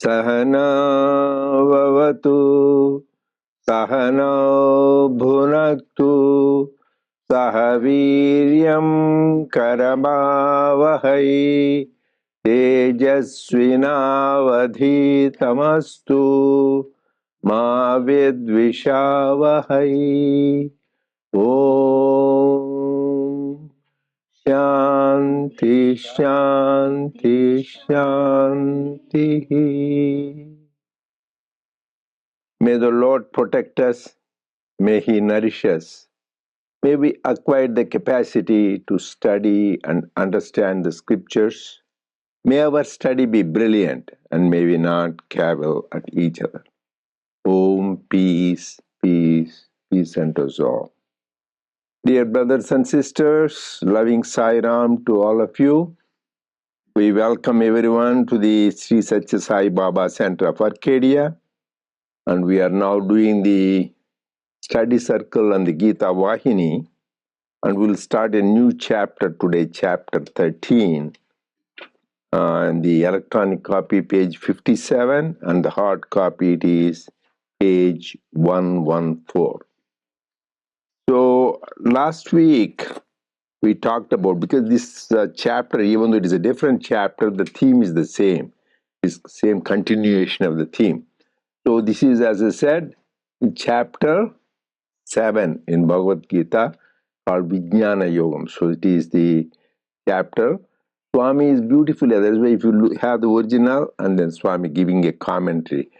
Sahana vavatu Sahana bhunaktu Sahaviryam karamavahai Tejasvinavadhitamastu Ma vidvishavahai. Om Shanti Shanti Shanti. May the Lord protect us. May He nourish us. May we acquire the capacity to study and understand the scriptures. May our study be brilliant and may we not cavil at each other. Om, peace, peace, peace unto us all. Dear brothers and sisters, loving Sai Ram to all of you. We welcome everyone to the Sri Sathya Sai Baba Center of Arcadia. And we are now doing the study circle on the Gita Vahini. And we'll start a new chapter today, chapter 13. And the electronic copy, page 57, and the hard copy, it is page 114. So last week, we talked about, because this chapter, even though it is a different chapter, the theme is the same. It's the same continuation of the theme. So this is, as I said, chapter 7 in Bhagavad Gita called Vijnana Yogam. So it is the chapter. Swami is beautifully, that's why if you have the original and then Swami giving a commentary,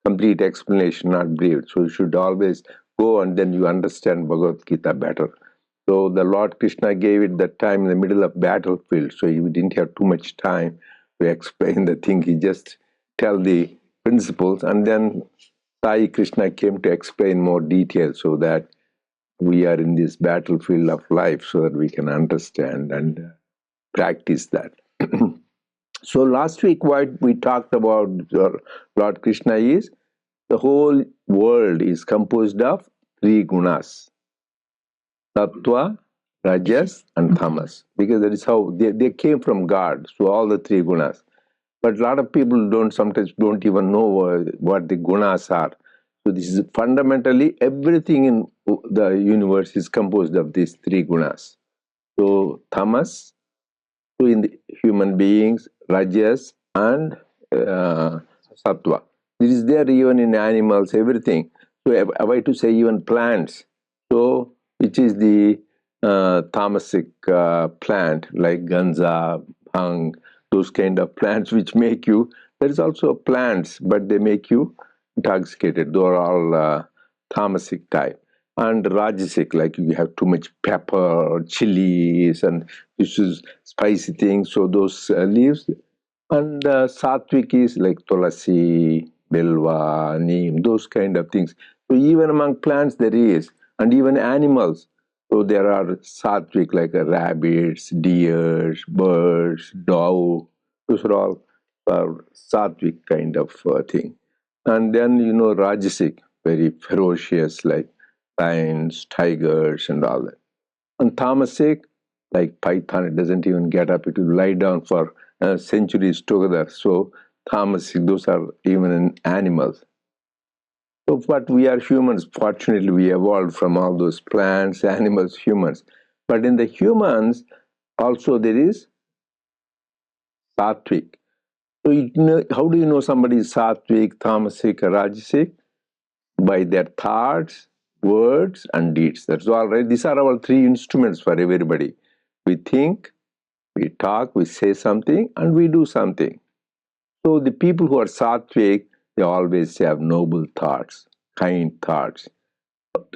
complete explanation, not brief. So you should always go and then you understand Bhagavad Gita better. So the Lord Krishna gave it that time in the middle of battlefield. So he didn't have too much time to explain the thing. He just tell the principles and then Sai Krishna came to explain more details so that we are in this battlefield of life so that we can understand and practice that. So last week what we talked about Lord Krishna is the whole world is composed of three gunas: Sattva, Rajas and Tamas, because that is how they came from God. So all the three gunas. But a lot of people sometimes don't even know what the gunas are. So this is fundamentally everything in the universe is composed of these three gunas. So Tamas, so in the human beings, Rajas and Sattva. This is there even in animals, everything. So avoid to say even plants. So which is the tamasic plant like ganza, bhang, those kind of plants which make you, there is also plants, but they make you intoxicated. Those are all tamasic type. And rajasic, like you have too much pepper, chilies, and this is spicy things, so those leaves. And sattvic is like tulasi, bilva, neem, those kind of things. So even among plants there is, and even animals. So there are sattvic like rabbits, deers, birds, dove. Those are all sattvic kind of thing. And then rajasic, very ferocious like lions, tigers, and all that. And tamasic, like python, it doesn't even get up; it will lie down for centuries together. So tamasic, those are even in animals. So, but we are humans. Fortunately, we evolved from all those plants, animals, humans. But in the humans, also there is sattvic. So, how do you know somebody is sattvic, tamasic, or rajasic? By their thoughts, words, and deeds. That's all right. These are our three instruments for everybody. We think, we talk, we say something, and we do something. So the people who are sattvic, they always have noble thoughts, kind thoughts,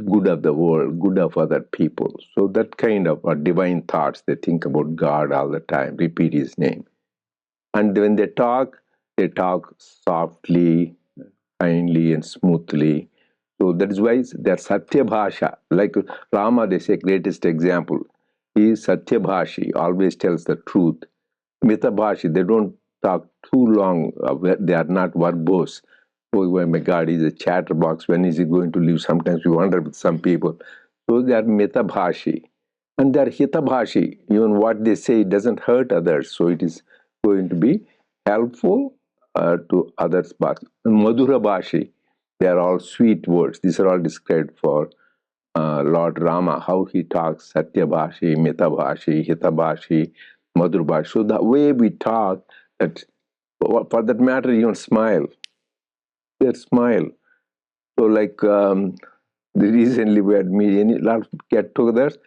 good of the world, good of other people. So that kind of divine thoughts, they think about God all the time, repeat His name. And when they talk, They talk softly, kindly, and smoothly. So that is why they're Satya Bhasha. Like Rama, they say, greatest example. He is Satya Bhashi, always tells the truth. Mitabhashi, they don't talk too long. They are not verbose. Oh my God, he's a chatterbox. When is he going to leave? Sometimes we wonder with some people. So they are mitabhashi. And they are hitabhashi. Even what they say doesn't hurt others. So it is going to be helpful to others. Madhura bhashi. They are all sweet words. These are all described for Lord Rama, how he talks, Satyabhashi, Mitabhashi, Hitabhashi, Madhurabhashi. So the way we talk, that for that matter, even smile, their smile. So like recently we had meeting, a lot of get-togethers.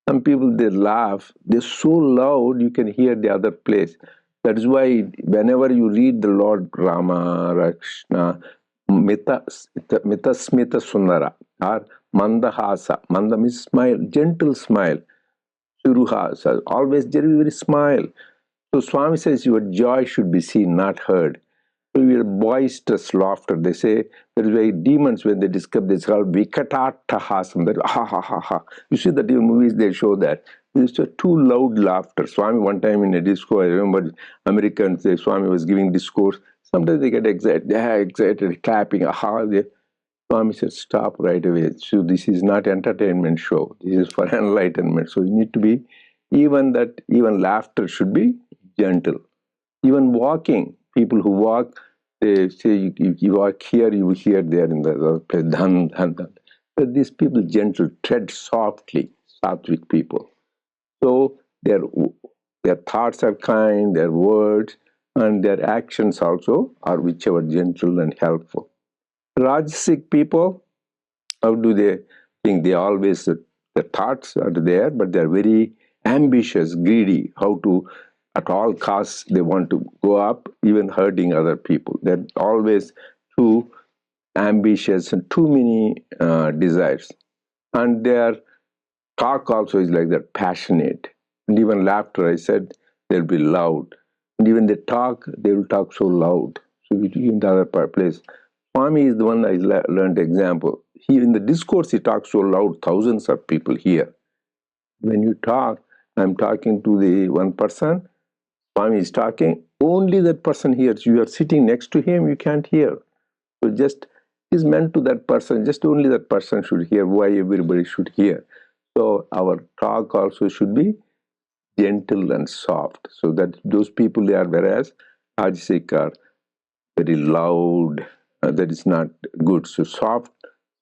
Some people, they laugh. They're so loud you can hear the other place. That is why whenever you read the Lord Rama, Krishna, Mita Smita Sundara, or Mandahasa. Manda means smile, gentle smile. Suruhasa, always very, very smile. So Swami says your joy should be seen, not heard. So your boisterous laughter. They say that is why demons, when they describe this, called vikatattahasam. That ha ha ha ha. You see that in movies they show that. It's a too loud laughter. Swami one time in a disco, I remember Americans, Swami was giving discourse. Sometimes they get excited, excited, clapping, aha. Swami said, stop right away. So this is not entertainment show. This is for enlightenment. So you need to be, even laughter should be gentle. Even walking, people who walk, they say you walk here, you hear there in the other place, dhan, dhan, dhan. So these people gentle, tread softly, sattvic people. So their thoughts are kind, their words, and their actions also are whichever gentle and helpful. Rajasic people, how do they think? They always, the thoughts are there, but they're very ambitious, greedy, how to, at all costs, they want to go up, even hurting other people. They're always too ambitious and too many desires. And their talk also is like that, passionate. And even laughter, I said, they'll be loud. And even they talk, they will talk so loud. So in the other place, Swami is the one I learned example. He, in the discourse, he talks so loud, thousands of people hear. When you talk, I'm talking to the one person, Swami is talking, only that person hears. You are sitting next to him, you can't hear. So just is meant to that person, just only that person should hear, why everybody should hear. So our talk also should be gentle and soft, so that those people they are, whereas Rajasic are very loud, that is not good. So soft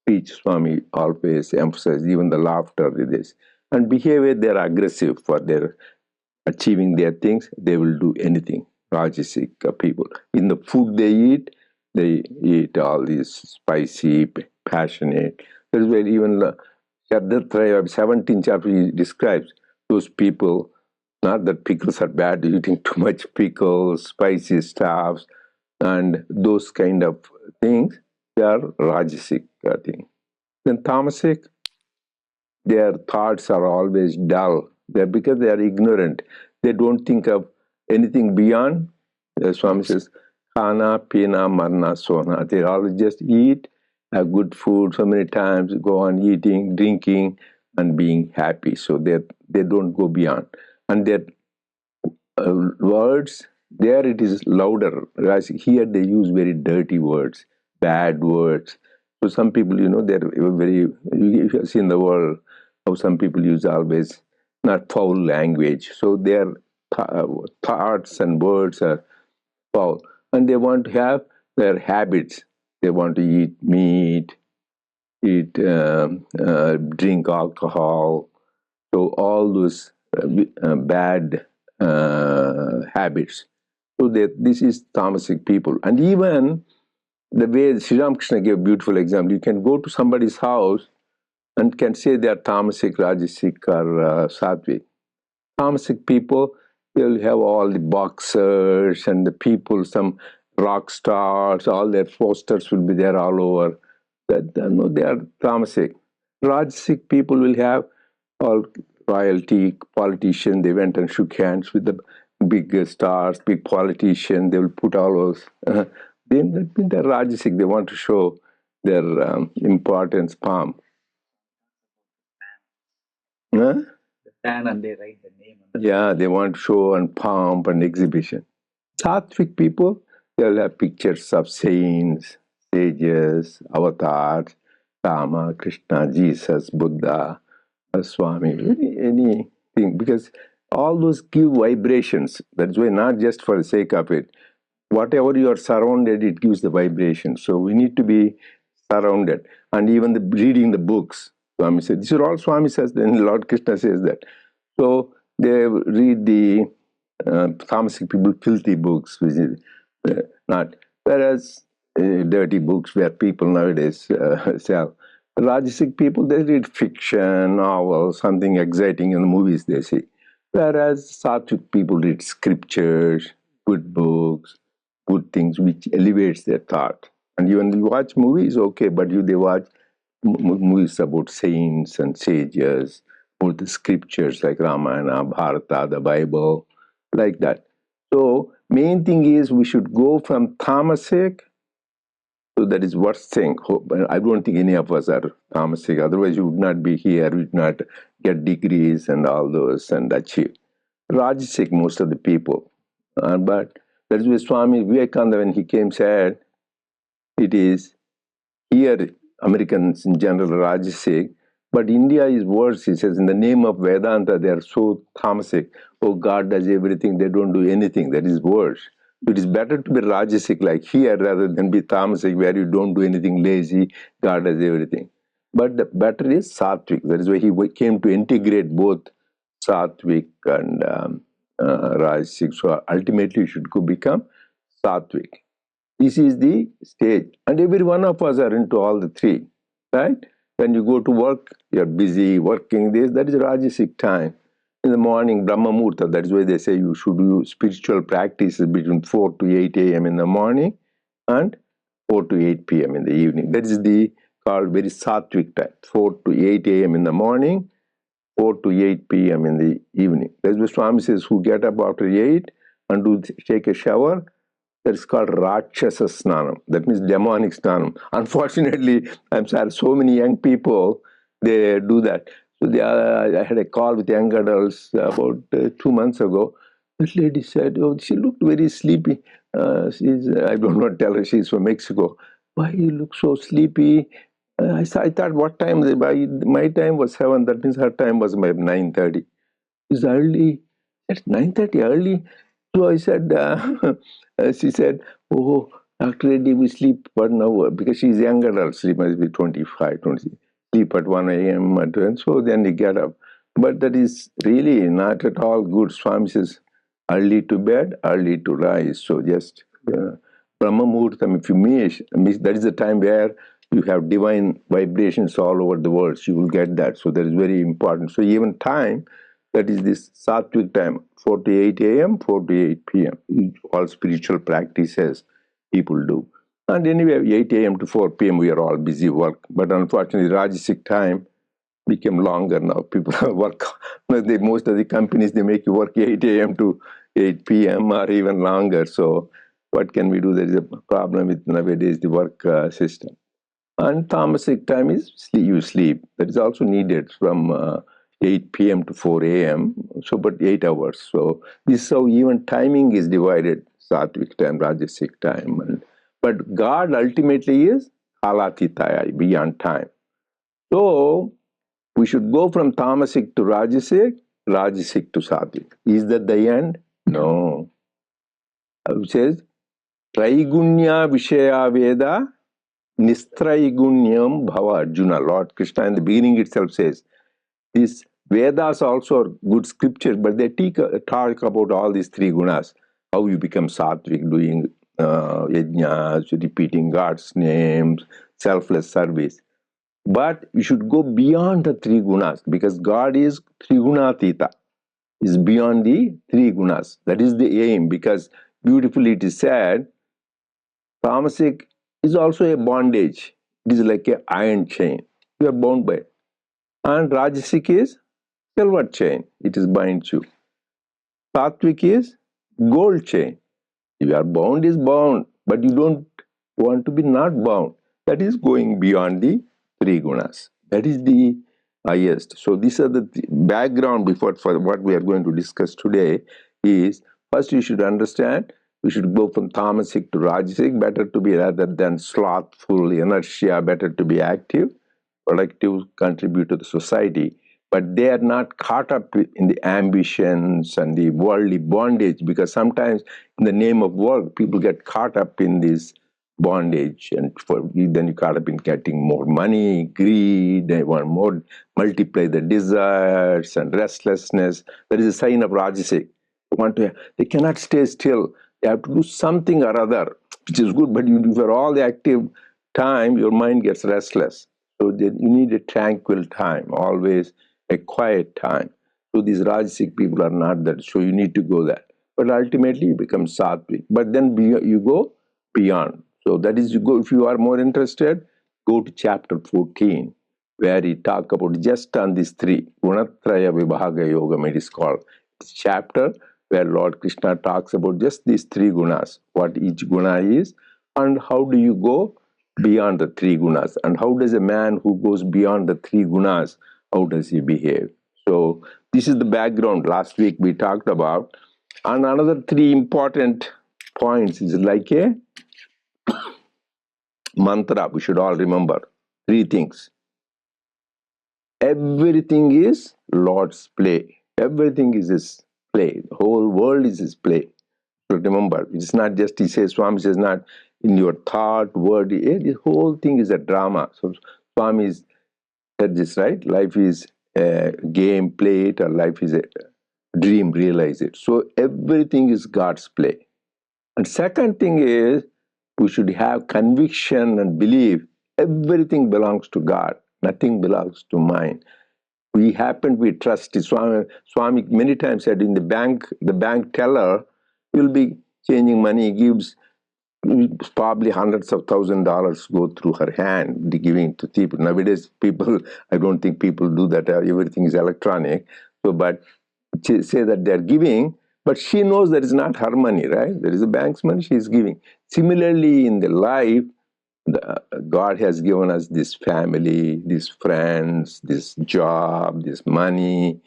speech, Swami always emphasizes, even the laughter with this. And behavior, they are aggressive for their achieving their things, they will do anything. Rajasic people. In the food they eat all these spicy, passionate. That is where even Shraddhatraya, 17th chapter, he describes those people. Not that pickles are bad, eating too much pickles, spicy stuffs, and those kind of things, they are Rajasic things. Then Tamasic, their thoughts are always dull. They're because they are ignorant. They don't think of anything beyond. Swami says, Khana, Pina, Marna, Sona. They always just eat, have good food so many times, go on eating, drinking, and being happy. So they don't go beyond. And their words, there it is louder. Whereas here they use very dirty words, bad words. So some people, they're very, you have seen the world, how some people use always not foul language. So their thoughts and words are foul. And they want to have their habits. They want to eat meat, drink alcohol. So all those bad habits. So this is tamasic people. And even the way Sri Ramakrishna gave a beautiful example, you can go to somebody's house and can say they are tamasic, rajasic, or sattvic. Tamasic people, they will have all the boxers and the people, some rock stars, all their posters will be there all over. No, they are tamasic. Rajasic people will have all royalty, politician, they went and shook hands with the big stars, big politicians, they will put all those. Then they're Rajasic, they want to show their importance, pomp. Huh? And they write the name. Yeah, they want to show and pomp and exhibition. Sattvic people, they'll have pictures of saints, sages, avatars, Rama, Krishna, Jesus, Buddha, Swami, anything, because all those give vibrations. That's why not just for the sake of it. Whatever you are surrounded, it gives the vibration. So we need to be surrounded. And even reading the books, Swami said, these are all Swami says, then Lord Krishna says that. So they read the Tamasic people, filthy books, which is not. Whereas dirty books where people nowadays sell. Rajasic people, they read fiction, novels, something exciting in the movies they see. Whereas Sattvic people read scriptures, good books, good things which elevates their thought. And even you watch movies, okay, but they watch movies about saints and sages, or the scriptures like Ramayana, Bharata, the Bible, like that. So main thing is we should go from tamasic. So that is worst thing. I don't think any of us are tamasic. Otherwise, you would not be here. You would not get degrees and all those and achieve. Rajasic, most of the people. But that is why Swami Vivekananda, when he came, said, it is here, Americans in general are Rajasic, but India is worse. He says, in the name of Vedanta, they are so tamasic. Oh, God does everything, they don't do anything. That is worse. It is better to be Rajasic like here rather than be tamasic where you don't do anything, lazy, God does everything. But the better is Sattvic. That is why he came to integrate both Sattvic and Rajasic. So ultimately, you should become Sattvic. This is the stage. And every one of us are into all the three, right? When you go to work, you're busy working this, that is Rajasic time. In the morning, Brahma Murta, that is why they say you should do spiritual practices between 4 to 8 a.m. in the morning and 4 to 8 p.m. in the evening. That is the called very sattvic time, 4 to 8 a.m. in the morning, 4 to 8 p.m. in the evening. That's why Swami says, who get up after 8 and take a shower, that is called Rakshasa Snanam. That means demonic Snanam. Unfortunately, I'm sorry, so many young people, they do that. So I had a call with young adults about 2 months ago. This lady said, oh, she looked very sleepy. I don't want to tell her she's from Mexico. Why you look so sleepy? I thought, what time? My time was 7. That means her time was 9:30. It's early. It's 9:30 early. So I said, she said, oh, Dr. Reddy, we sleep 1 hour because she's younger adult. She must be 25, 20. Sleep at 1 a.m. And so then they get up. But that is really not at all good. Swami says, early to bed, early to rise. So just Brahma Muhurtam, if you miss, that is the time where you have divine vibrations all over the world. So you will get that. So that is very important. So even time, that is this Sattvic time, 4 to 8 a.m., 4 to 8 p.m. All spiritual practices people do. And anyway, 8 a.m. to 4 p.m., we are all busy work. But unfortunately, Rajasic time became longer now. People work, most of the companies, they make you work 8 a.m. to 8 p.m. or even longer. So what can we do? There is a problem with nowadays the work system. And tamasic time is you sleep. That is also needed from 8 p.m. to 4 a.m. So, but 8 hours. So this is how even timing is divided: sattvic time, rajasic time. But God ultimately is kalatitaya, beyond time. So we should go from tamasic to rajasic, rajasic to sattvic. Is that the end? No. It says Traigunya Vishaya Veda Nistraigunyam Bhava Arjuna. Lord Krishna in the beginning itself says, these Vedas also are good scriptures, but they talk about all these three gunas. How you become sattvic, doing yajnas, repeating God's names, selfless service. But you should go beyond the three gunas because God is Trigunatita, is beyond the three gunas. That is the aim, because beautifully it is said, tamasic is also a bondage. It is like an iron chain. You are bound by it. And rajasic is silver chain. It is binds you. Sattvic is gold chain. If you are bound is bound, but you don't want to be not bound. That is going beyond the three gunas. That is the highest. So these are the background before for what we are going to discuss today is first you should understand we should go from tamasic to rajasic, better to be rather than slothful, inertia, better to be active, productive, contribute to the society. But they are not caught up in the ambitions and the worldly bondage, because sometimes in the name of work, people get caught up in this bondage, and then you caught up in getting more money, greed, they want more, multiply the desires and restlessness. That is a sign of rajasic. They cannot stay still. They have to do something or other, which is good, but for all the active time, your mind gets restless. So you need a tranquil time, always a quiet time. So these Rajasic people are not that. So you need to go there. But ultimately you become Sattvic. But then you go beyond. So that is, you go, if you are more interested, go to chapter 14, where he talk about just on these three. Gunatraya Vibhaga Yoga, it is called. It's chapter where Lord Krishna talks about just these three gunas, what each guna is, and how do you go beyond the three gunas, and how does a man who goes beyond the three gunas, how does he behave? So this is the background last week we talked about. And another three important points is like a mantra. We should all remember three things. Everything is Lord's play. Everything is his play. The whole world is his play. So remember, it's not just, he says, Swami says, not in your thought, word, the whole thing is a drama. So Swami said this, right? Life is a game, play it, or life is a dream, realize it. So everything is God's play. And second thing is, we should have conviction and belief. Everything belongs to God. Nothing belongs to mine. We trust Swami many times said in the bank teller will be changing money, gives probably hundreds of $1,000 go through her hand, giving to people. Nowadays, I don't think people do that. Everything is electronic. So, but say that they're giving, but she knows that it's not her money, right? There is a bank's money she is giving. Similarly, in the life, God has given us this family, these friends, this job, this money.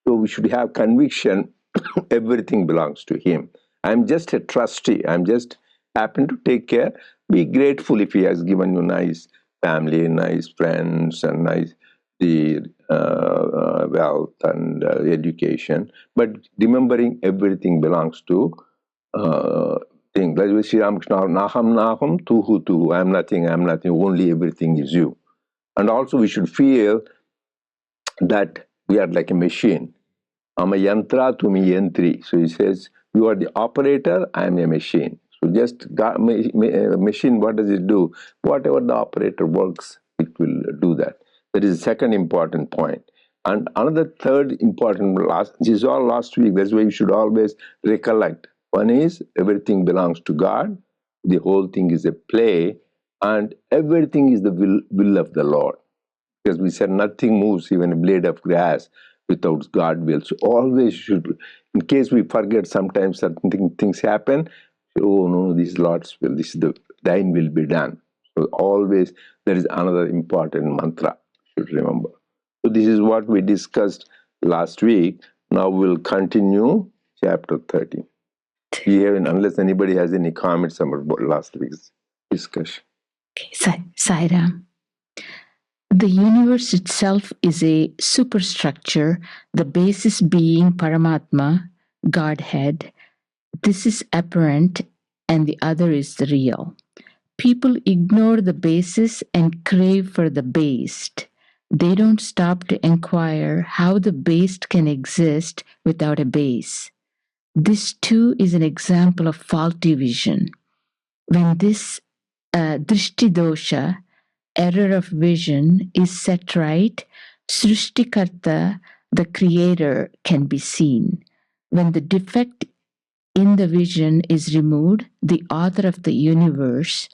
So we should have conviction everything belongs to Him. I'm just a trustee. I'm just happen to take care. Be grateful if He has given you nice family, nice friends, and nice the wealth and education. But remembering everything belongs to thing. Like with Sri Ramakrishna, Naham Naham, Tuhu Tuhu. I'm nothing, only everything is you. And also we should feel that we are like a machine. I'm a yantra, to me yantri. So he says, you are the operator, I am a machine. So just machine, what does it do? Whatever the operator works, it will do that. That is the second important point. And another third important, this is all last week, that's why you should always recollect. One is, everything belongs to God, the whole thing is a play, and everything is the will of the Lord. Because we said nothing moves, even a blade of grass, without God will. So always should, in case we forget, sometimes certain things happen, oh no, this is Lord's will, this is thine will be done. So always there is another important mantra, should remember. So this is what we discussed last week. Now we'll continue chapter 13. Unless anybody has any comments about last week's discussion. Okay, Sairam. The universe itself is a superstructure, the basis being Paramatma, Godhead. This is apparent and the other is the real. People ignore the basis and crave for the based. They don't stop to inquire how the based can exist without a base. This too is an example of faulty vision. When this drishti dosha, error of vision, is set right, Srishtikarta, the creator, can be seen. When the defect in the vision is removed, the author of the universe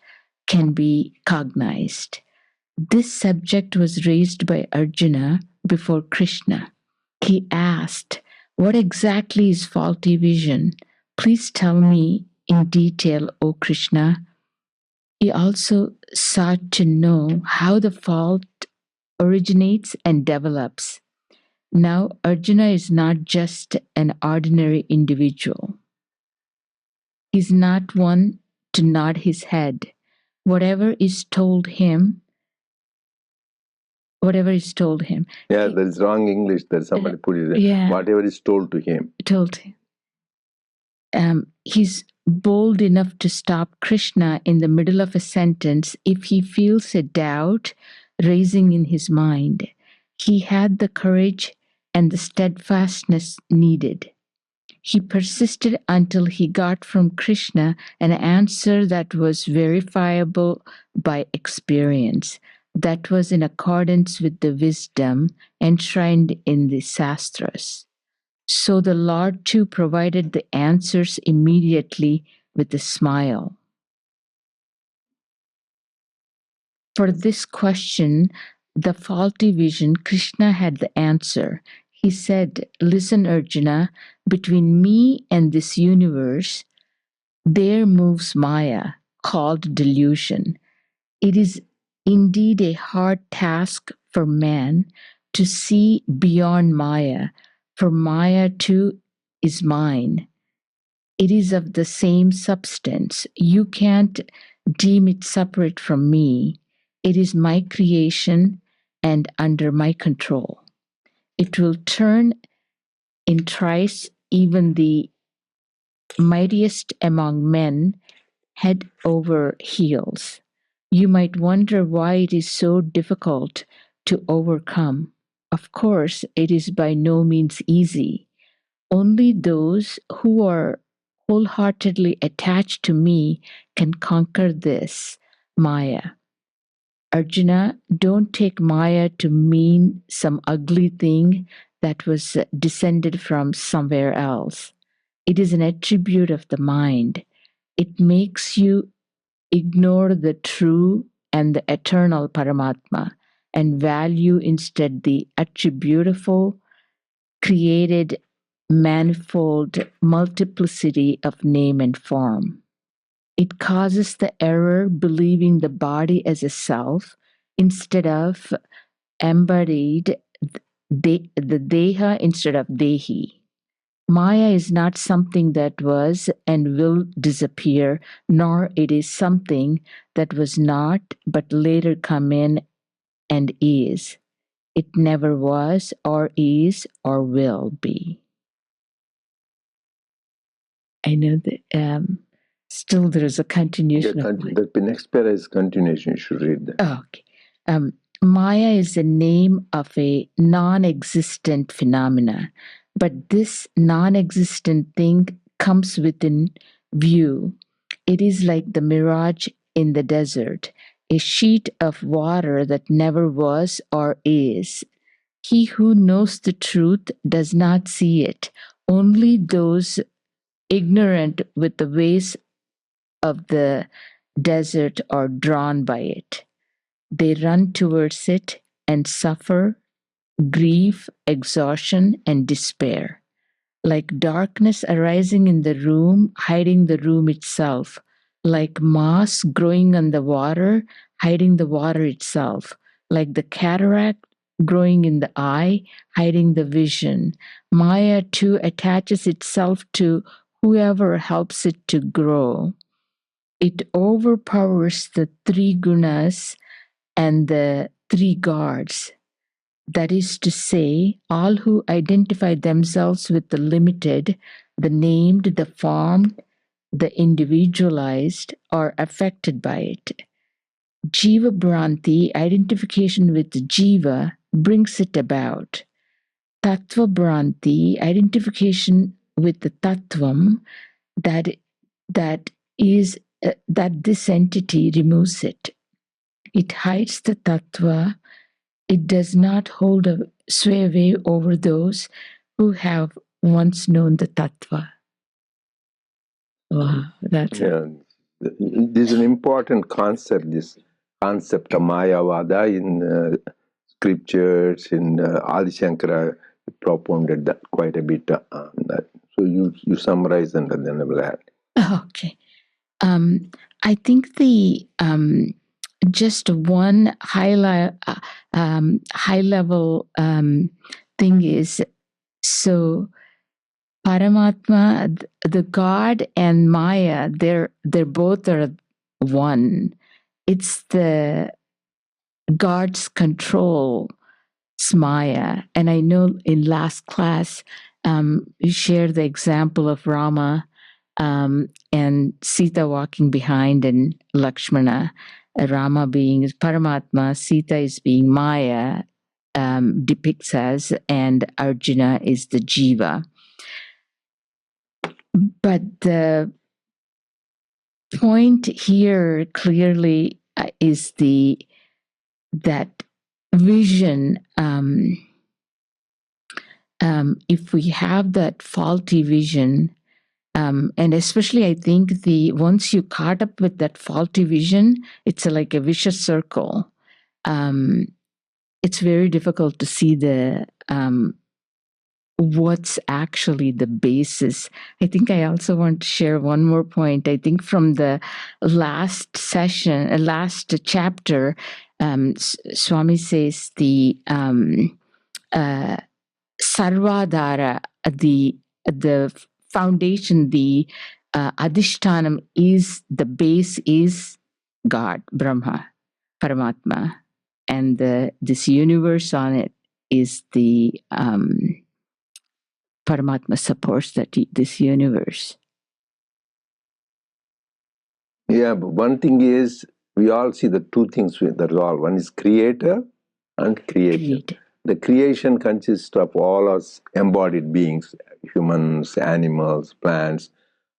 can be cognized. This subject was raised by Arjuna before Krishna. He asked, what exactly is faulty vision? Please tell me in detail, O Krishna. He also sought to know how the fault originates and develops. Now, Arjuna is not just an ordinary individual. He's not one to nod his head. Whatever is told him. Yeah, there's wrong English there. Somebody put it there. Yeah. Whatever is told to him. He's bold enough to stop Krishna in the middle of a sentence if he feels a doubt raising in his mind. He had the courage and the steadfastness needed. He persisted until he got from Krishna an answer that was verifiable by experience, that was in accordance with the wisdom enshrined in the Shastras. So the Lord too provided the answers immediately with a smile. For this question, the faulty vision, Krishna had the answer. He said, "Listen, Arjuna, between me and this universe, there moves Maya, called delusion. It is indeed a hard task for man to see beyond Maya, for Maya too is mine. It is of the same substance. You can't deem it separate from me. It is my creation and under my control. It will turn in trice even the mightiest among men head over heels. You might wonder why it is so difficult to overcome. Of course, it is by no means easy. Only those who are wholeheartedly attached to me can conquer this, Maya. Arjuna, don't take Maya to mean some ugly thing that was descended from somewhere else. It is an attribute of the mind. It makes you ignore the true and the eternal Paramatma and value instead the attributable, created, manifold multiplicity of name and form. It causes the error believing the body as a self instead of embodied, the deha instead of dehi. Maya is not something that was and will disappear, nor it is something that was not but later come in and is. It never was or is or will be. I know that still there is a continuation. The next para is continuation. You should read that. Oh, okay. Maya is the name of a non-existent phenomena, but this non-existent thing comes within view. It is like the mirage in the desert, a sheet of water that never was or is. He who knows the truth does not see it. Only those ignorant with the ways of the desert are drawn by it. They run towards it and suffer grief, exhaustion, and despair. Like darkness arising in the room, hiding the room itself. Like moss growing on the water, hiding the water itself. Like the cataract growing in the eye, hiding the vision. Maya too attaches itself to whoever helps it to grow. It overpowers the three gunas and the three gods. That is to say, all who identify themselves with the limited, the named, the formed, the individualized, are affected by it. Jiva Bhranti, identification with Jiva, brings it about. Tattva Bhranti, identification with the Tattvam, that is that this entity removes it. It hides the Tattva. It does not hold a sway away over those who have once known the Tattva. Wow, that's this is an important concept. This concept of Mayavada in scriptures, in Adi Shankara propounded that quite a bit on that. So you summarize and then I will add. Okay. I think the just one high level thing is, so Paramatma, the God and Maya, they're both are one. It's the God's control, Maya. And I know in last class, you shared the example of Rama and Sita walking behind, and Lakshmana, Rama being Paramatma, Sita is being Maya, depicts as, and Arjuna is the Jiva. But the point here clearly is that vision. If we have that faulty vision, and especially I think once you caught up with that faulty vision, it's like a vicious circle. It's very difficult to see what's actually the basis. I think I also want to share one more point. I think from the last session, last chapter, Swami says the Sarvadhara, the foundation, the Adhishtanam is, the base is God, Brahma, Paramatma, and this universe on it is the Paramatma supports this universe. Yeah, but one thing is, we all see the two things that are all. One is creator and creation. The creation consists of all us embodied beings, humans, animals, plants,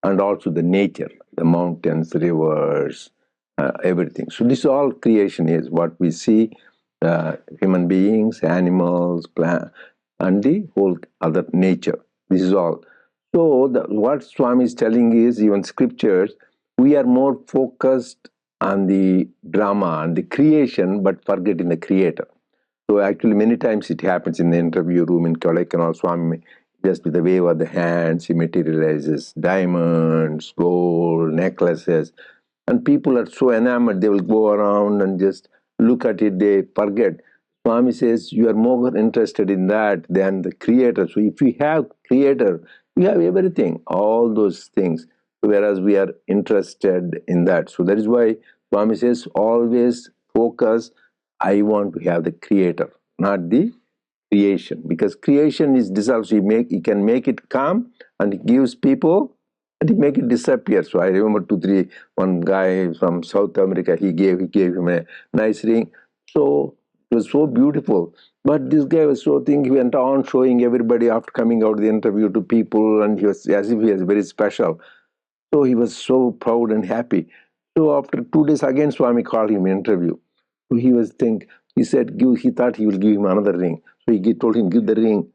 and also the nature, the mountains, rivers, everything. So this all creation is what we see, human beings, animals, plants, and the whole other nature. This is all. So what Swami is telling is, even scriptures, we are more focused on the drama and the creation, but forgetting the creator. So actually, many times it happens in the interview room in Kodaikanal. Swami, just with the wave of the hands, he materializes diamonds, gold, necklaces, and people are so enamored, they will go around and just look at it, they forget. Swami says, you are more interested in that than the creator. So if we have creator, we have everything, all those things, whereas we are interested in that. So that is why Swami says, always focus, I want to have the creator, not the creation. Because creation is dissolved. So you can make it come and it gives people and he make it disappear. So I remember one guy from South America, he gave him a nice ring. So it was so beautiful. But this guy was so he went on showing everybody after coming out of the interview to people, and he was as if he was very special. So he was so proud and happy. So after 2 days again, Swami called him interview. So he said, he thought he will give him another ring. So he told him, give the ring.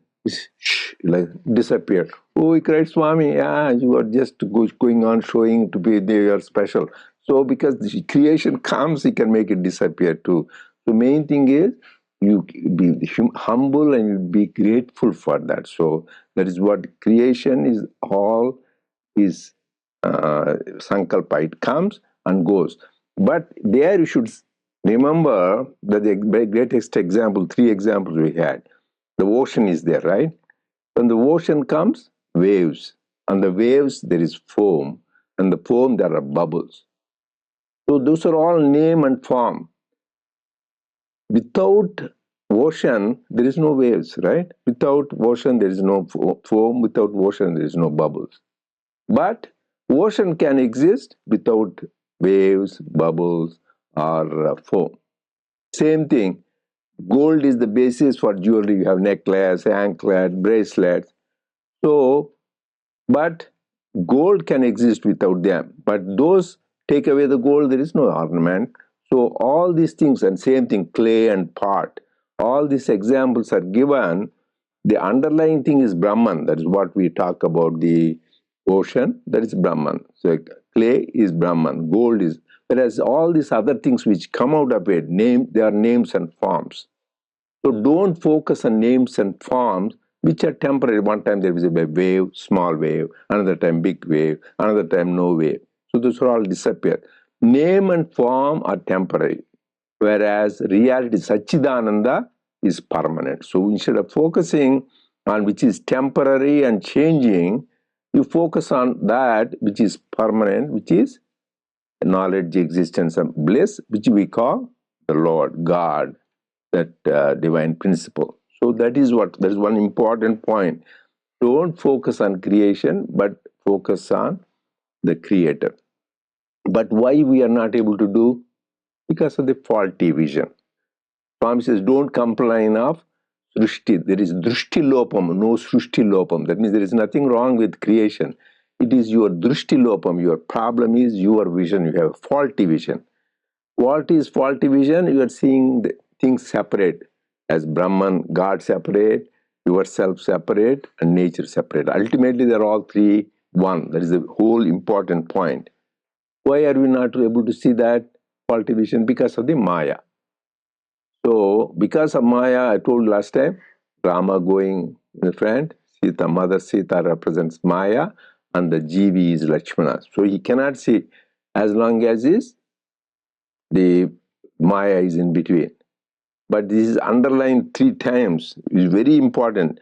Like disappeared. Oh, he cried, Swami, yeah, you are just going on showing to be they are special. So because the creation comes, he can make it disappear too. The main thing is you be humble and you be grateful for that. So that is what creation is all is sankalpa. It comes and goes. But there you should remember that the greatest example, 3 examples we had. The ocean is there, right? When the ocean comes, waves. On the waves, there is foam. And the foam, there are bubbles. So those are all name and form. Without ocean, there is no waves, right? Without ocean, there is no foam. Without ocean, there is no bubbles. But ocean can exist without waves, bubbles, or foam. Same thing. Gold is the basis for jewelry. You have necklace, anklet, bracelets. So, but gold can exist without them. But those take away the gold, there is no ornament. So all these things, and same thing, clay and pot, all these examples are given. The underlying thing is Brahman. That is what we talk about, the ocean, that is Brahman. So clay is Brahman, gold is, whereas all these other things which come out of it, they are names and forms. So don't focus on names and forms, which are temporary. One time there is a wave, small wave, another time big wave, another time no wave. So those are all disappear. Name and form are temporary, whereas reality Satchidananda is permanent. So instead of focusing on which is temporary and changing, you focus on that which is permanent, which is knowledge, existence, and bliss, which we call the Lord, God, that divine principle. So that is one important point. Don't focus on creation, but focus on the Creator. But why we are not able to do? Because of the faulty vision. Swami says, don't complain of Srishti. There is Drishti Lopam, no Srishti Lopam. That means there is nothing wrong with creation. It is your Drishti Lopam. Your problem is your vision. You have faulty vision. What is faulty vision? You are seeing the things separate. As Brahman, God separate, yourself separate, and nature separate. Ultimately, they are all three one. That is the whole important point. Why are we not able to see that faulty vision? Because of the Maya. So, because of Maya, I told last time, Rama going in front, Sita, Mother Sita represents Maya, and the Jivi is Lakshmana. So he cannot see as long as the Maya is in between. But this is underlined 3 times. It's very important.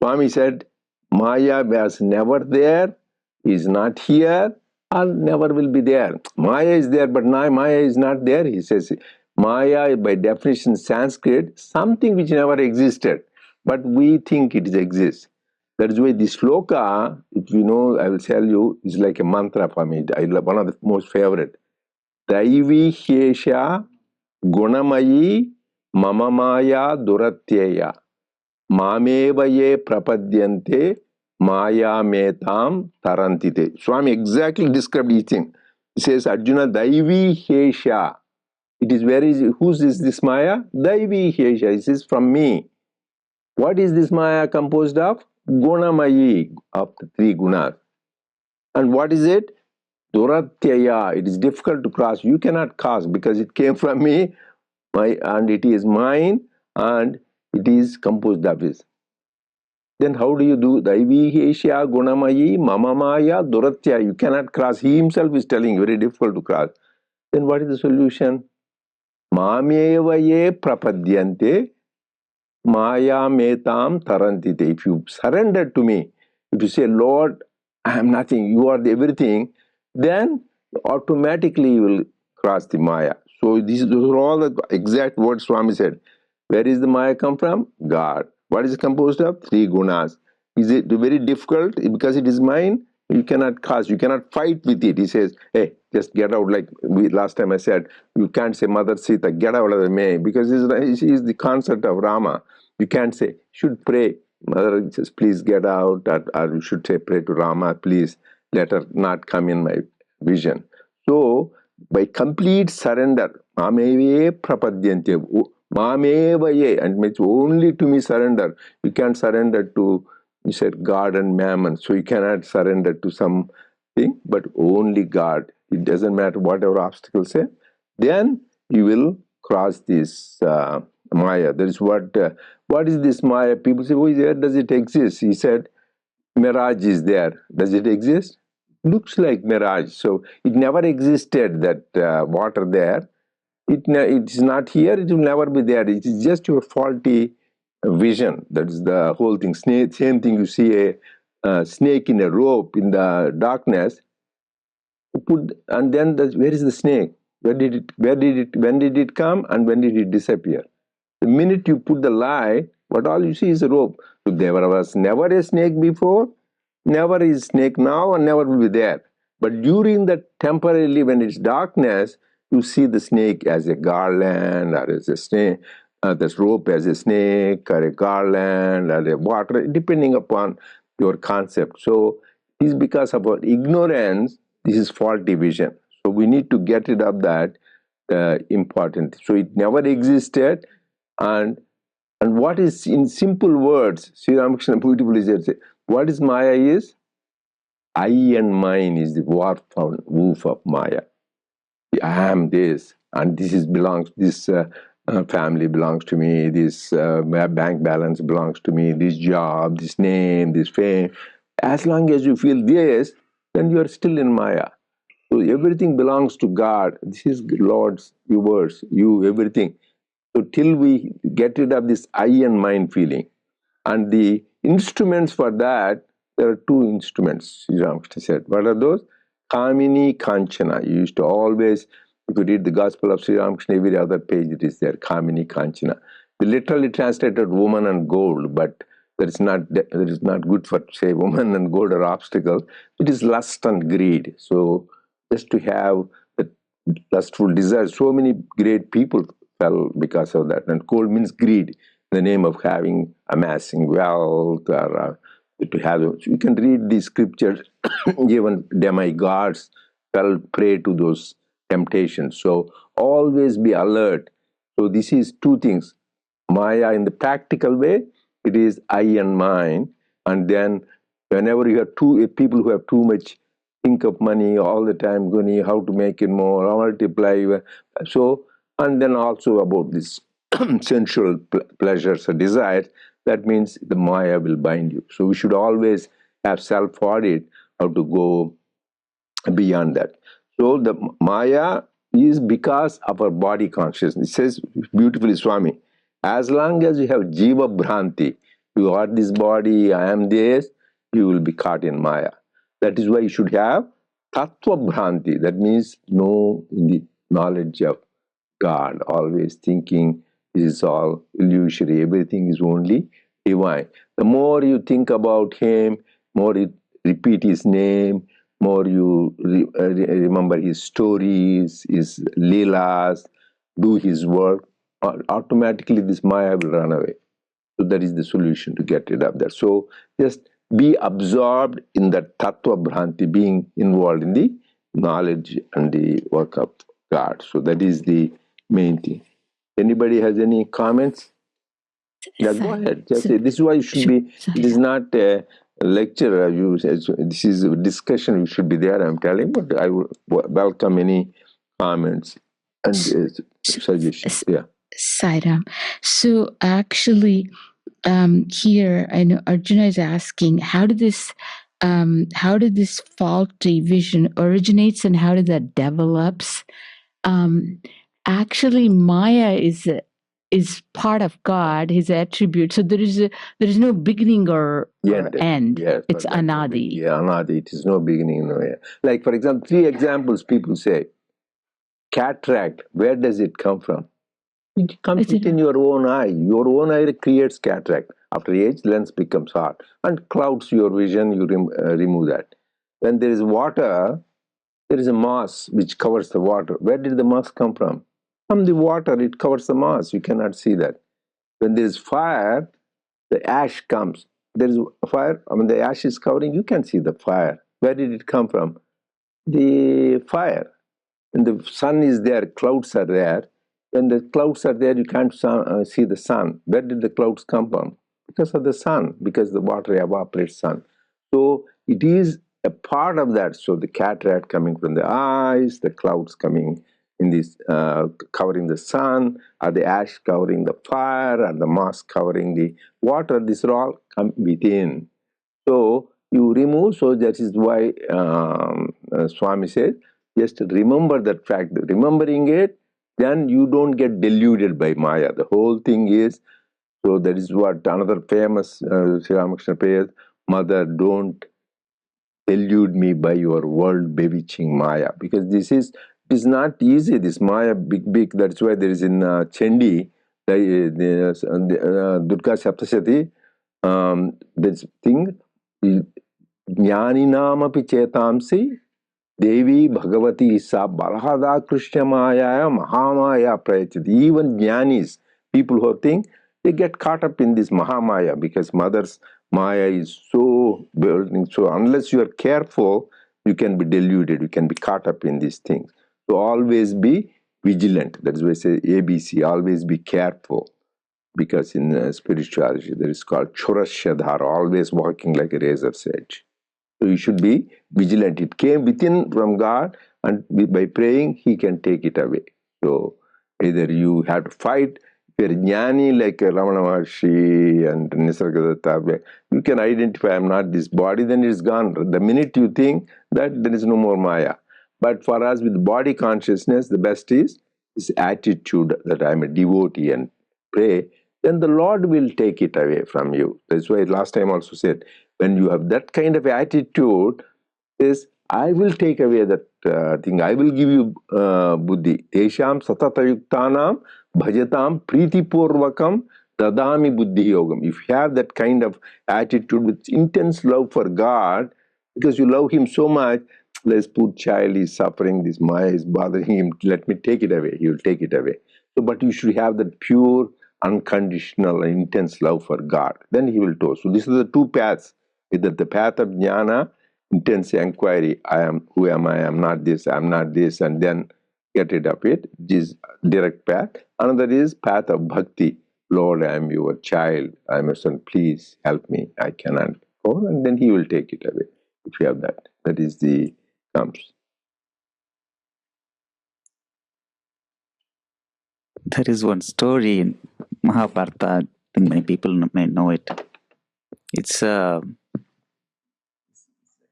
Swami said, Maya was never there, is not here, or never will be there. Maya is there, but now Maya is not there. He says, Maya, by definition, Sanskrit, something which never existed, but we think it exists. That is why this sloka, if you know, I will tell you, is like a mantra for me. One of the most favorite. Daivi Hesha Gunamayi Mama Maya Duratyeya Mameva ye prapadyante Maya metam tarantite. Swami exactly described each thing. He says, Arjuna, Daivi Hesha. It is whose is this Maya? Daivi Hesha. This is from me. What is this Maya composed of? Gunamayi, of the 3 gunas. And what is it? Duratyaya. It is difficult to cross. You cannot cross because it came from me, and it is mine, and it is composed of this. Then how do you do? Daivihesha Gunamayi Mamamaya Duratya. You cannot cross. He himself is telling very difficult to cross. Then what is the solution? Mamevaye prapadyante Maya metam tarantite. If you surrender to me, if you say, Lord, I am nothing, you are the everything, then automatically you will cross the Maya. So those are all the exact words Swami said. Where is the Maya come from? God. What is it composed of? 3 gunas. Is it very difficult? Because it is mine, you cannot cross, you cannot fight with it. He says, hey, just get out. Like last time I said, you can't say, Mother Sita, get out of the way, because she is the concept of Rama. You can't say, should pray, Mother, just please get out, or you should say, pray to Rama, please let her not come in my vision. So, by complete surrender, Mameve prapadyante, Mamevaye, and means only to me surrender. You can't surrender to, you said, God and mammon, so you cannot surrender to something, but only God. It doesn't matter whatever obstacles say. Then you will cross this Maya. That is what is this Maya? People say, where does it exist? He said, mirage is there. Does it exist? Looks like mirage. So it never existed, that water there. It is not here, it will never be there. It is just your faulty vision. That is the whole thing. Same thing, you see a snake in a rope in the darkness, and then where is the snake? When did it come, and when did it disappear? The minute you put the light, what all you see is a rope. So there was never a snake before, never is snake now, and never will be there. But during that temporarily, when it's darkness, you see the snake as a garland, or as a snake, this rope as a snake, or a garland, or a water, depending upon your concept. So it's because of our ignorance, this is faulty vision. So we need to get rid of that important. So it never existed, and what is, in simple words, Sri Ramakrishna beautifully said, what is Maya is? I and mine is the warp woof of Maya. I am this, and this is belongs, this family belongs to me, this bank balance belongs to me, this job, this name, this fame. As long as you feel this, then you are still in Maya. So everything belongs to God. This is Lord's yours, you, everything. So till we get rid of this I and mine feeling, and the instruments for that, there are two instruments, Sri Ramakrishna said. What are those? Kamini Kanchana. You used to always, if you read the Gospel of Sri Ramakrishna, every other page it is there, Kamini Kanchana. They literally translated woman and gold, but that is not good for, say, woman and gold are obstacles. It is lust and greed. So just to have the lustful desire, so many great people fell because of that. And gold means greed, in the name of amassing wealth, or to have. You can read the scriptures. Even demigods fell prey to those temptations. So always be alert. So this is two things. Maya in the practical way, it is I and mine. And then whenever you have people who have too much, think of money all the time, Guni, how to make it more, how multiply. So, and then also about this sensual pleasures or desires, that means the Maya will bind you. So we should always have self-audit, how to go beyond that. So the Maya is because of our body consciousness. It says beautifully, Swami, as long as you have Jiva Bhranti, you are this body, I am this, you will be caught in Maya. That is why you should have Tattva Bhranti. That means know in the knowledge of God, always thinking this is all illusory, everything is only divine. The more you think about Him, more you repeat His name, more you remember His stories, His leelas, do His work, automatically this Maya will run away. So that is the solution to get rid of that. So just be absorbed in that Tattva Bhranti, being involved in the knowledge and the work of God. So that is the main thing. Anybody has any comments? Yeah, go ahead. Just say, this is why you should be. It is not a lecture. This is a discussion. You should be there. I'm telling, but I will welcome any comments and suggestions. Yeah. Sairam. So actually, here I know Arjuna is asking, how did this faulty vision originates and how did that develops? Actually, Maya is part of God, His attribute. So there is no beginning or end. Yes, it's anadi. Yeah, anadi. It is no beginning, no end. Like for example, 3 examples people say. Cataract. Where does it come from? It comes within your own eye. Your own eye creates cataract. After age, lens becomes hard and clouds your vision. You remove that. When there is water, there is a moss which covers the water. Where did the moss come from? From the water, it covers the moss. You cannot see that. When there is fire, the ash comes. There is fire. I mean, the ash is covering. You can see the fire. Where did it come from? The fire. When the sun is there, clouds are there. When the clouds are there, you can't see the sun. Where did the clouds come from? Because of the sun, because the water evaporates sun. So it is a part of that. So the cataract coming from the eyes, the clouds coming in this covering the sun, or the ash covering the fire, or the moss covering the water. These are all come within. So you remove. So that is why Swami says, just remember that fact. Remembering it, then you don't get deluded by Maya. The whole thing is, so that is what another famous Sri Ramakrishna prayer, Mother, don't delude me by your world bewitching Maya. Because this is not easy, this Maya, big. That's why there is in Chendi, Durga Saptasati, this thing, Jnani-namapi chetamsi, Devi Bhagavati sa balhada Krishna Maya Mahamaya prayachati. Even jnanis, people who think, they get caught up in this Mahamaya because mother's Maya is so building. So unless you are careful, you can be deluded, you can be caught up in these things. So always be vigilant. That is why I say ABC, always be careful. Because in spirituality, there is called Churashadhara, always walking like a razor's edge. So you should be vigilant. It came within from God, and by praying, He can take it away. So Either you have to fight. If you're jnani like Ramana Maharshi and Nisargadatta, you can identify I'm not this body, then it's gone. The minute you think that, there is no more Maya. But for us with body consciousness, the best is this attitude that I'm a devotee and pray, then the Lord will take it away from you. That's why last time also said, when you have that kind of attitude, is I will take away that thing. I will give you buddhi. Tesham satatayuktanam bhajatam pritipurvakam dadami buddhi yogam. If you have that kind of attitude with intense love for God, because you love Him so much, this poor child is suffering, this Maya is bothering him, let me take it away. He will take it away. So, but you should have that pure, unconditional, intense love for God. Then He will do. So, these are the two paths. Either the path of jnana, intense inquiry, I am, who am I am not this, and then get rid of it. This direct path. Another is path of bhakti. Lord, I am your child, I am your son, please help me, I cannot go, and then He will take it away. If you have that, that is the comes. There is one story in Mahabharata, I think many people may know it. It's a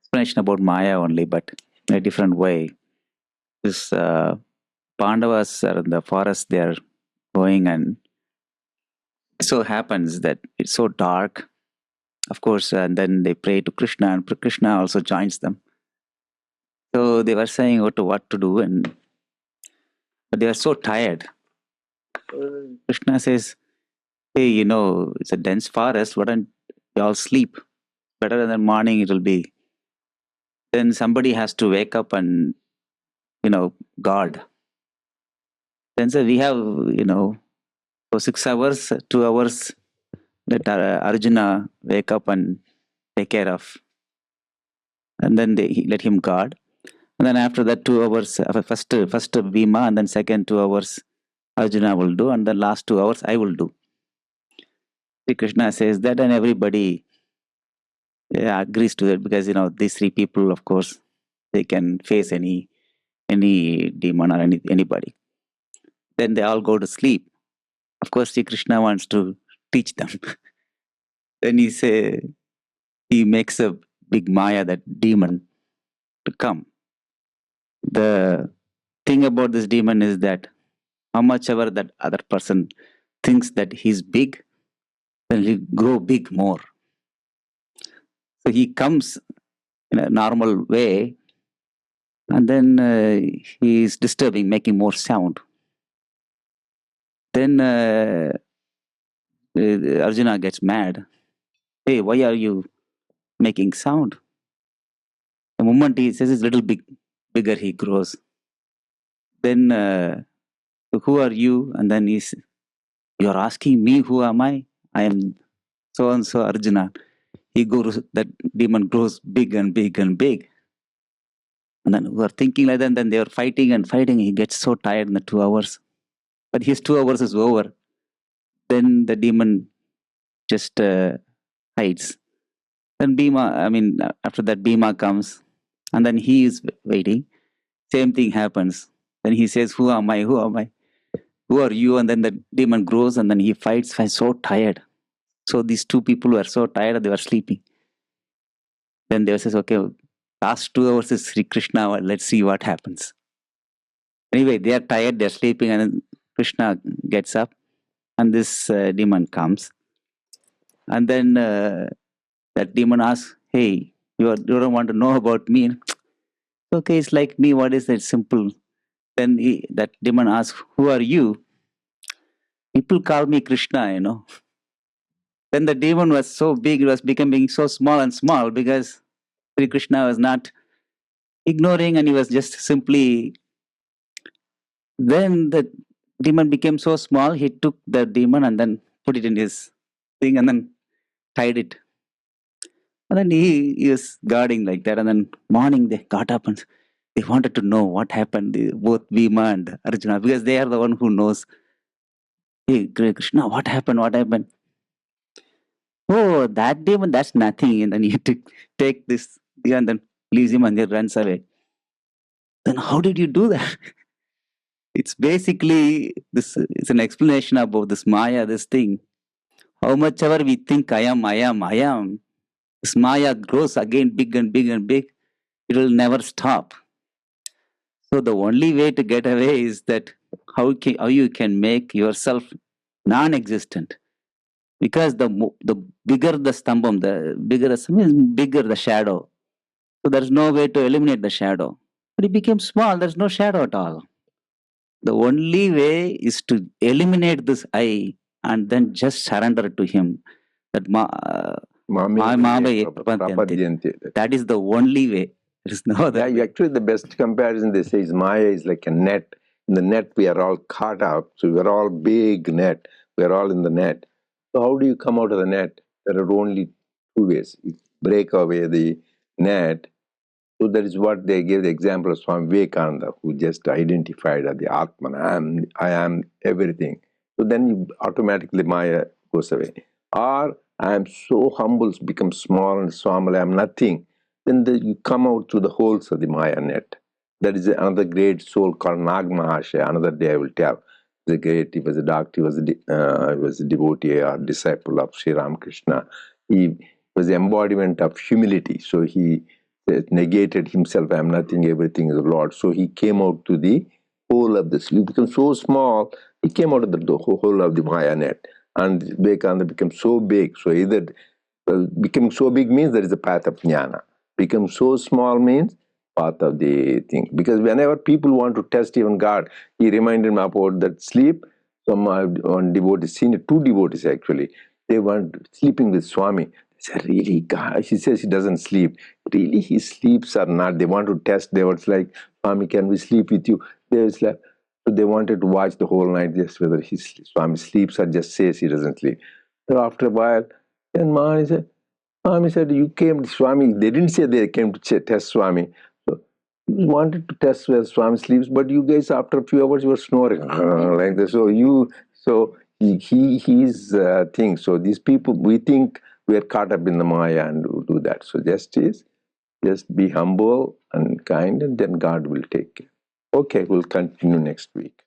explanation about Maya only, but in a different way. This Pandavas are in the forest, they are going, and it so happens that it's so dark, of course, and then they pray to Krishna, and Krishna also joins them. So they were saying what to do, but they are so tired. Krishna says, hey, it's a dense forest, why don't you all sleep? Better than morning it will be. Then somebody has to wake up and, guard. Then say, we have, for 6 hours, 2 hours, let Arjuna wake up and take care of. And then they let him guard. And then after that 2 hours, first Bhima, and then second 2 hours Arjuna will do, and the last 2 hours I will do. Sri Krishna says that, and everybody agrees to it, because these three people, of course, they can face any demon or anybody. Then they all go to sleep. Of course, Sri Krishna wants to teach them. Then he makes a big Maya, that demon, to come. The thing about this demon is that how much ever that other person thinks that he's big, then he'll grow big more. So he comes in a normal way, and then he is disturbing, making more sound. Then Arjuna gets mad. Hey, why are you making sound? The moment he says it's little bigger, he grows. Then, who are you? And then you're asking me, who am I? I am so and so Arjuna. That demon grows big and big and big. And then we are thinking like that, and then they are fighting and fighting. He gets so tired in the 2 hours. But his 2 hours is over. Then the demon just hides. Then after that Bhima comes, and then he is waiting. Same thing happens. Then he says, who am I? Who am I? Who are you? And then the demon grows, and then he fights so tired. So these two people were so tired, they were sleeping. Then they says, okay, last 2 hours is Sri Krishna, let's see what happens. Anyway, they are tired, they're sleeping, and then Krishna gets up, and this demon comes. And then that demon asks, hey, you don't want to know about me? Okay, it's like me, what is that? Simple. Then that demon asks, who are you? People call me Krishna, Then the demon was so big, it was becoming so small and small, because Sri Krishna was not ignoring, and he was just simply. Then the demon became so small, he took the demon and then put it in his thing and then tied it. And then he was guarding like that. And then morning they got up and they wanted to know what happened, both Bhima and Arjuna, because they are the one who knows. Hey, Krishna, what happened? What happened? Oh, that demon, that's nothing. And then he take this and then leaves him and then runs away. Then how did you do that? It's basically this. It's an explanation about this Maya, this thing. How much ever we think I am, this Maya grows again big and big and big. It will never stop. So the only way to get away is that how you can make yourself non-existent. Because the bigger the stambam, the bigger bigger the shadow. So there's no way to eliminate the shadow. But it became small. There's no shadow at all. The only way is to eliminate this I and then just surrender to him. That that is the only way. There is no other way. Actually, the best comparison they say is Maya is like a net. In the net, we are all caught up. So we are all big net. We are all in the net. So how do you come out of the net? There are only two ways. You break away the net. So that is what they gave the example of Swami Vivekananda, who just identified as the Atman. I am everything. So then you automatically Maya goes away. Or I am so humble, become small and small, I am nothing. Then you come out through the holes of the Maya net. That is another great soul called Nag Mahashaya. Another day I will tell. He was a doctor, he was a devotee or disciple of Sri Ramakrishna. He was the embodiment of humility. So he negated himself, I am nothing, everything is the Lord. So he came out to the hole of the sleep. He became so small, he came out of the hole of the Maya net. And Vivekananda became so big. So either becoming so big means there is a path of jnana. Become so small means path of the thing. Because whenever people want to test even God, he reminded me about that sleep. Some one devotee, seen two devotees actually, they want sleeping with Swami. They said, really, God? She says he doesn't sleep. Really, he sleeps or not? They want to test. They were like, Swami, can we sleep with you? They was like, so they wanted to watch the whole night just whether Swami sleeps or just says he doesn't sleep. So after a while, then Swami said, you came to Swami. They didn't say they came to test Swami. So you wanted to test where Swami sleeps, but you guys, after a few hours, you were snoring like this. So he's thing. So these people, we think we are caught up in the Maya and do that. So just be humble and kind, and then God will take care. Okay, we'll continue next week.